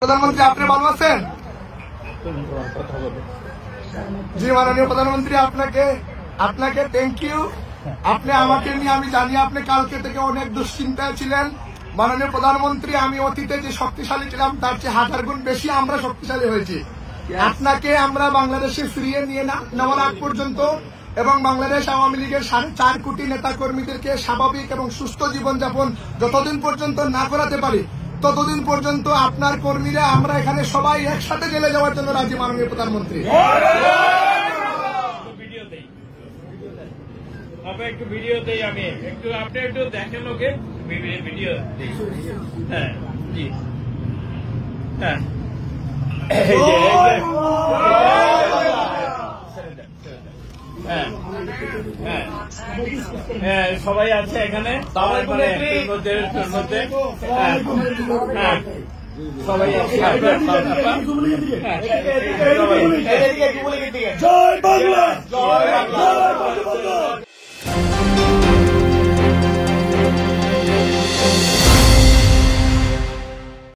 প্রধানমন্ত্রী আপনি ভালো আছেন? জি মাননীয় প্রধানমন্ত্রী, আপনাকে থ্যাংক ইউ। আপনি আমাকে নিয়ে, আমি জানি আপনি কালকে থেকে অনেক দুশ্চিন্তায় ছিলেন। মাননীয় প্রধানমন্ত্রী, আমি অতীতে যে শক্তিশালী ছিলাম তার চেয়ে 1000 গুণ বেশি আমরা শক্তিশালী হয়েছি। আপনাকে আমরা বাংলাদেশে ফিরিয়ে নিয়ে নেওয়ার আগ পর্যন্ত এবং বাংলাদেশ আওয়ামী লীগের 4.5 কোটি নেতা কর্মীদেরকে স্বাভাবিক এবং সুস্থ জীবনযাপন যতদিন পর্যন্ত না করাতে পারি ততদিন পর্যন্ত আপনার কর্মীরা আমরা এখানে সবাই একসাথে জেলে যাওয়ার জন্য রাজি। মাননীয় প্রধানমন্ত্রী, একটু ভিডিও দেই, আমি আপনি একটু দেখেন, ওকে ভিডিও দেই। হ্যাঁ জি, হ্যাঁ হ্যাঁ সবাই আছে এখানে, সবাই আছে। জয় বাংলা, জয় বাংলা।